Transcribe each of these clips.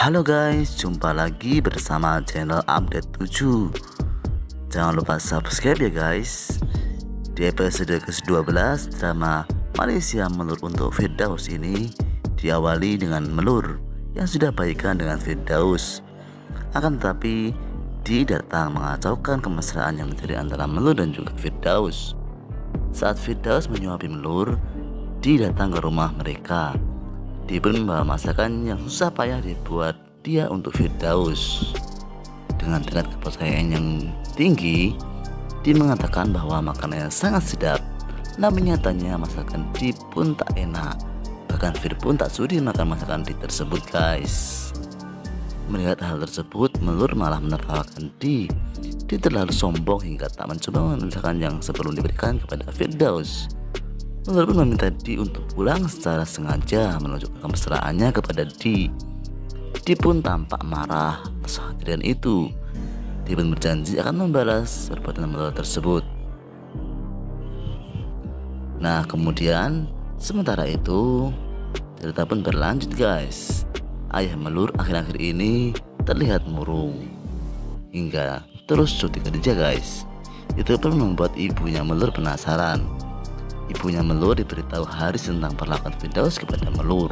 Halo guys, jumpa lagi bersama channel Update 7. Jangan lupa subscribe ya guys. Di episode ke-12 drama Malaysia Melur untuk Firdaus ini diawali dengan Melur yang sudah baikan dengan Firdaus. Akan tetapi Di datang mengacaukan kemesraan yang terjadi antara Melur dan juga Firdaus. Saat Firdaus menyuapi Melur, Di datang ke rumah mereka. Di pun membawa masakan yang susah payah dibuat dia untuk Firdaus. Dengan tingkat kepercayaan yang tinggi, Di mengatakan bahwa makanannya sangat sedap. Namun nyatanya masakan Di pun tak enak. Bahkan Fir pun tak sudi makan masakan Di tersebut guys. Melihat hal tersebut, Melur malah menertawakan Di terlalu sombong hingga tak mencoba mengerjakan yang sebelum diberikan kepada Firdaus. Melur pun meminta Di untuk pulang secara sengaja menunjukkan kemesraannya kepada Di pun tampak marah atas kejadian itu. Di pun berjanji akan membalas perbuatan Melur tersebut. Nah kemudian sementara itu cerita pun berlanjut guys. Ayah Melur akhir-akhir ini terlihat murung hingga terus cuti kerja guys. Itu pun membuat ibunya Melur penasaran. Ibunya Melur diberitahu Haris tentang perlakuan Firdaus kepada Melur.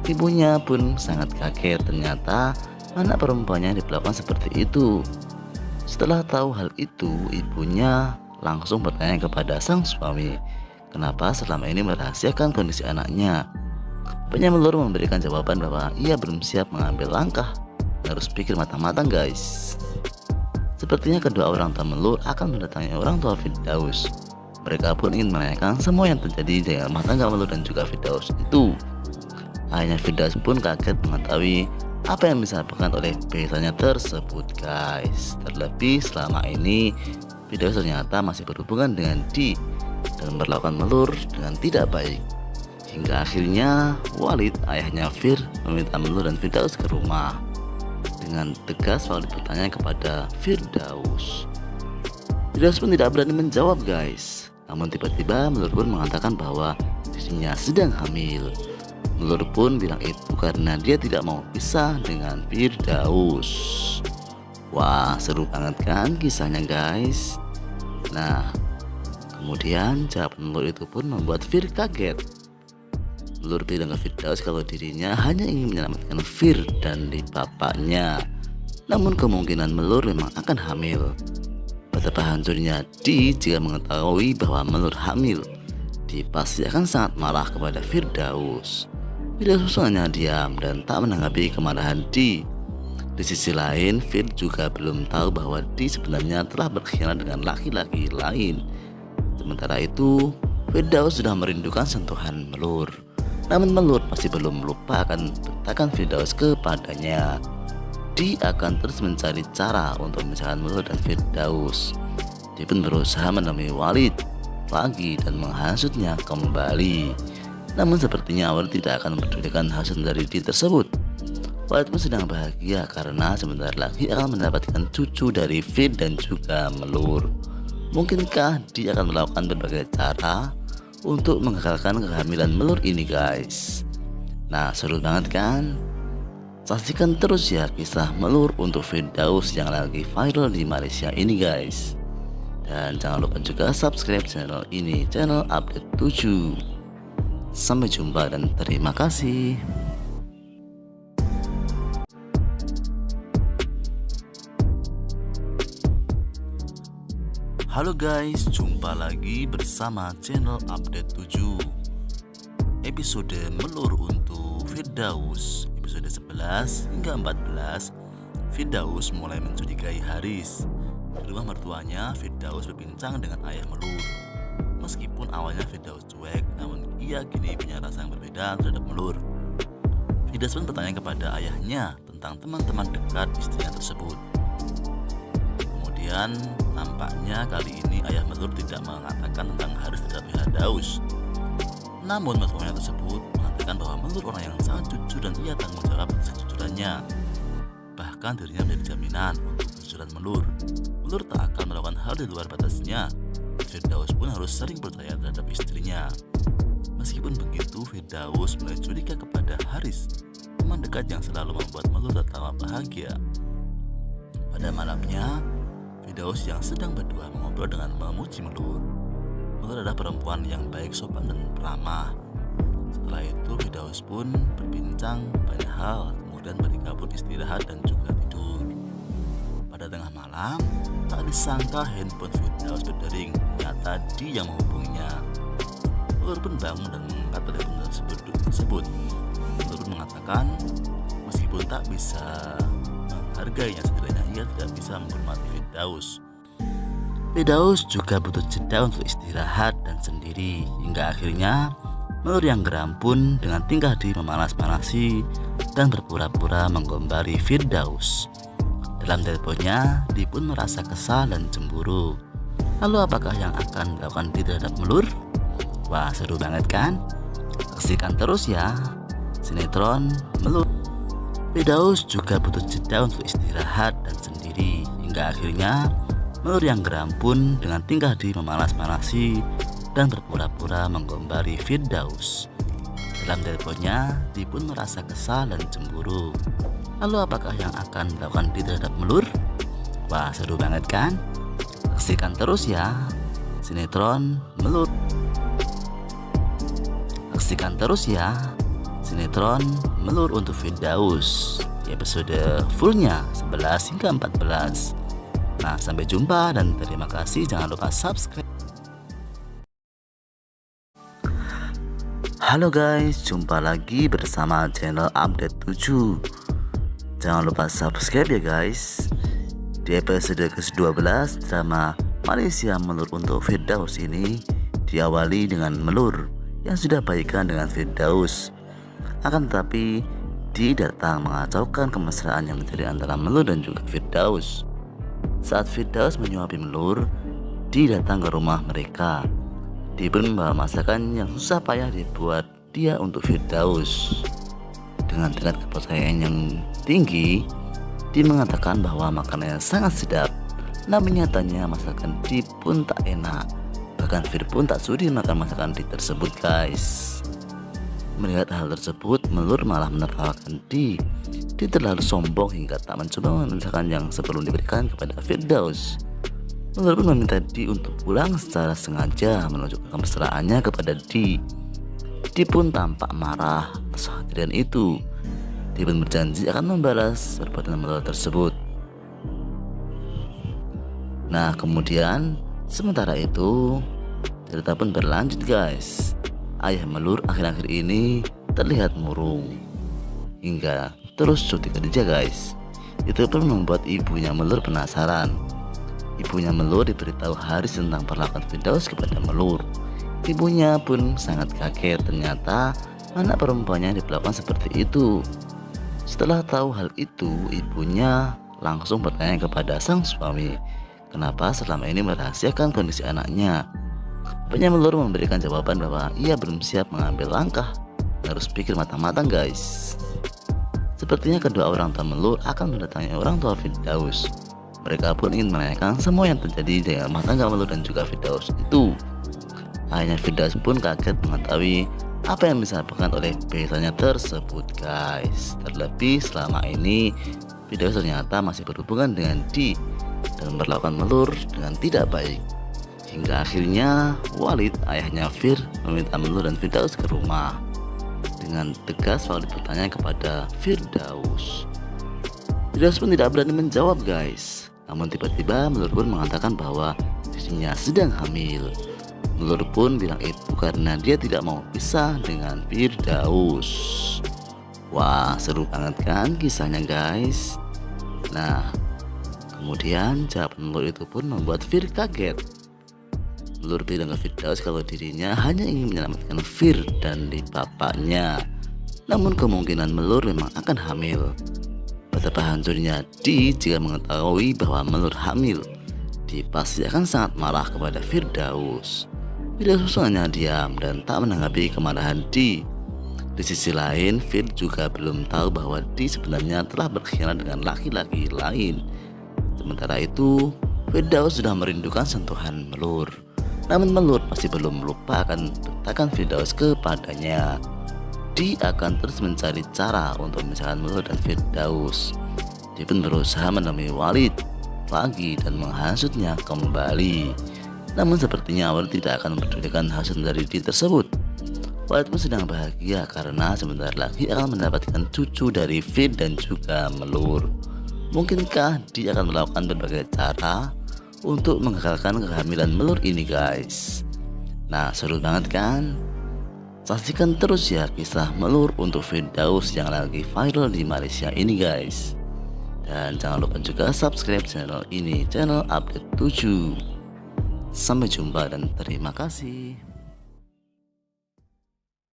Ibunya pun sangat kaget, ternyata anak perempuannya diperlakukan seperti itu. Setelah tahu hal itu, ibunya langsung bertanya kepada sang suami, kenapa selama ini merahasiakan kondisi anaknya. Bapaknya Melur memberikan jawaban bahwa ia belum siap mengambil langkah, harus pikir matang-matang guys. Sepertinya kedua orang tua Melur akan mendatangi orang tua Firdaus. Mereka pun ingin menanyakan semua yang terjadi di rumah tangga Melur dan juga Firdaus itu. Ayahnya Firdaus pun kaget mengetahui apa yang disampaikan oleh beritanya tersebut guys. Terlebih selama ini Firdaus ternyata masih berhubungan dengan Di dan memperlakukan Melur dengan tidak baik. Hingga akhirnya Walid, ayahnya Fir, meminta Melur dan Firdaus ke rumah. Dengan tegas Walid bertanya kepada Firdaus. Firdaus pun tidak berani menjawab guys. Namun tiba-tiba Melur pun mengatakan bahwa dirinya sedang hamil. Melur pun bilang itu karena dia tidak mau pisah dengan Firdaus. Wah seru banget kan kisahnya guys. Nah kemudian jawaban Melur itu pun membuat Fir kaget. Melur bilang ke Firdaus kalau dirinya hanya ingin menyelamatkan Fir dan bapaknya. Namun kemungkinan Melur memang akan hamil. Betapa hancurnya Di jika mengetahui bahwa Melur hamil. Di pasti akan sangat marah kepada Firdaus. Firdaus hanya diam dan tak menanggapi kemarahan Di. Di sisi lain, Fir juga belum tahu bahwa Di sebenarnya telah berkhianat dengan laki-laki lain. Sementara itu, Firdaus sudah merindukan sentuhan Melur. Namun Melur masih belum lupa akan bentakan Firdaus kepadanya. Di akan terus mencari cara untuk memisahkan Melur dan Firdaus. Dia pun berusaha menemui Walid lagi dan menghasutnya kembali. Namun sepertinya Walid tidak akan mempedulikan hasut dari Di tersebut. Walid pun sedang bahagia karena sebentar lagi akan mendapatkan cucu dari Fir dan juga Melur. Mungkinkah Di akan melakukan berbagai cara untuk menggagalkan kehamilan Melur ini guys. Nah seru banget kan? Saksikan terus ya kisah Melur untuk Firdaus yang lagi viral di Malaysia ini guys. Dan jangan lupa juga subscribe channel ini, channel Update 7. Sampai jumpa dan terima kasih. Halo guys, jumpa lagi bersama channel Update 7. Episode Melur untuk Firdaus, episode 11 hingga 14. Firdaus mulai mencurigai Haris. Di rumah mertuanya, Firdaus berbincang dengan ayah Melur. Meskipun awalnya Firdaus cuek, namun ia kini punya rasa yang berbeda terhadap Melur. Firdaus pun bertanya kepada ayahnya tentang teman-teman dekat istrinya tersebut. Kemudian nampaknya kali ini ayah Melur tidak mengatakan tentang Haris terhadap Firdaus. Namun mertuanya tersebut mengatakan bahwa Melur orang yang sangat jujur dan ia tanggung jawab atas kejujurannya. Bahkan dirinya menjadi jaminan untuk kejujuran Melur. Melur tak akan melakukan hal di luar batasnya. Firdaus pun harus sering percaya terhadap istrinya. Meskipun begitu, Firdaus mulai curiga kepada Haris. teman dekat yang selalu membuat Melur tertawa bahagia. Pada malamnya, Firdaus yang sedang berdua mengobrol dengan memuji Melur. Melur adalah perempuan yang baik, sopan, dan ramah. Setelah itu Firdaus pun berbincang banyak hal, kemudian mereka pun istirahat dan juga tidur. Pada tengah malam, tak disangka handphone Firdaus berdering. Ternyata dia yang menghubunginya. Melur pun bangun dan mengangkat telepon tersebut. Melur pun mengatakan meskipun tak bisa menghargainya, setidaknya ia tidak bisa menghormati Firdaus. Firdaus juga butuh jeda untuk istirahat dan sendiri, hingga akhirnya Melur yang geram pun dengan tingkah laku memanas-manasi dan berpura-pura menggombari Firdaus. Dalam teleponnya, Di pun merasa kesal dan cemburu. Lalu apakah yang akan dilakukan Di terhadap Melur? Wah, seru banget kan? Saksikan terus ya sinetron Melur. Firdaus juga butuh jeda untuk istirahat dan sendiri, hingga akhirnya Melur yang geram pun dengan tingkah laku memanas-manasi dan berpura-pura menggombari Firdaus. Dalam teleponnya, Di pun merasa kesal dan cemburu. Lalu apakah yang akan dilakukan Di terhadap Melur? Wah, seru banget kan? Saksikan terus ya sinetron Melur. Saksikan terus ya sinetron Melur untuk Firdaus di episode fullnya 11 hingga 14. Nah, sampai jumpa dan terima kasih. Jangan lupa subscribe. Halo guys, jumpa lagi bersama channel Update 7. Jangan lupa subscribe ya guys. Di episode ke-12 drama Malaysia Melur untuk Firdaus ini diawali dengan Melur yang sudah baikan dengan Firdaus. Akan tetapi Di datang mengacaukan kemesraan yang terjadi antara Melur dan juga Firdaus. Saat Firdaus menyuapi Melur, Di datang ke rumah mereka. Di pun membawa masakan yang susah payah dibuat dia untuk Firdaus. Dengan tingkat kepercayaan yang tinggi, Di mengatakan bahwa makanannya sangat sedap. Namun nyatanya masakan Di pun tak enak. Bahkan Fir pun tak sudi makan masakan Di tersebut guys. Melihat hal tersebut, Melur malah menertawakan Di. Di terlalu sombong hingga tak mencoba masakan yang sebelum diberikan kepada Firdaus. Melur pun meminta Di untuk pulang secara sengaja, menunjukkan kemesraannya kepada Di. Di pun tampak marah atas kehadiran itu. Di pun berjanji akan membalas perbuatan Melur tersebut. Nah, kemudian sementara itu cerita pun berlanjut guys. Ayah Melur akhir-akhir ini terlihat murung hingga terus cuti kerja guys. Itu pun membuat ibunya Melur penasaran. Ibunya Melur diberitahu Haris tentang perlakuan Firdaus kepada Melur. Ibunya pun sangat kaget, ternyata anak perempuannya diperlakukan seperti itu. Setelah tahu hal itu, ibunya langsung bertanya kepada sang suami, kenapa selama ini merahasiakan kondisi anaknya. Bapaknya Melur memberikan jawaban bahwa ia belum siap mengambil langkah, harus pikir matang-matang guys. Sepertinya kedua orang tua Melur akan mendatangi orang tua Firdaus. Mereka pun ingin menanyakan semua yang terjadi di rumah tangga Melur dan juga Firdaus itu. Akhirnya Firdaus pun kaget mengetahui apa yang disampaikan oleh besannya tersebut guys. Terlebih selama ini Firdaus ternyata masih berhubungan dengan Di dan memperlakukan Melur dengan tidak baik. Hingga akhirnya Walid, ayahnya Fir, meminta Melur dan Firdaus ke rumah. Dengan tegas Walid bertanya kepada Firdaus. Firdaus pun tidak berani menjawab guys. Namun tiba-tiba Melur pun mengatakan bahwa dirinya sedang hamil. Melur pun bilang itu karena dia tidak mau pisah dengan Firdaus. Wah, seru banget kan kisahnya guys. Nah, kemudian jawaban Melur itu pun membuat Fir kaget. Melur bilang ke Firdaus kalau dirinya hanya ingin menyelamatkan Fir dan di bapaknya. Namun kemungkinan Melur memang akan hamil. Betapa hancurnya Di jika mengetahui bahwa Melur hamil. Di pasti akan sangat marah kepada Firdaus. Firdaus hanya diam dan tak menanggapi kemarahan Di. Di sisi lain, Fir juga belum tahu bahwa Di sebenarnya telah berkhianat dengan laki-laki lain. Sementara itu, Firdaus sudah merindukan sentuhan Melur. Namun Melur masih belum lupa akan bentakan Firdaus kepadanya. Di akan terus mencari cara untuk memisahkan Melur dan Firdaus. Dia pun berusaha menemui Walid lagi dan menghasutnya kembali. Namun sepertinya Walid tidak akan mempedulikan hasut dari Di tersebut. Walid pun sedang bahagia karena sebentar lagi akan mendapatkan cucu dari Fir dan juga Melur. Mungkinkah Di akan melakukan berbagai cara untuk menggagalkan kehamilan Melur ini guys? Nah, seru banget kan? Saksikan terus ya kisah Melur untuk Firdaus yang lagi viral di Malaysia ini guys. Dan jangan lupa juga subscribe channel ini, channel update 7. Sampai jumpa dan terima kasih.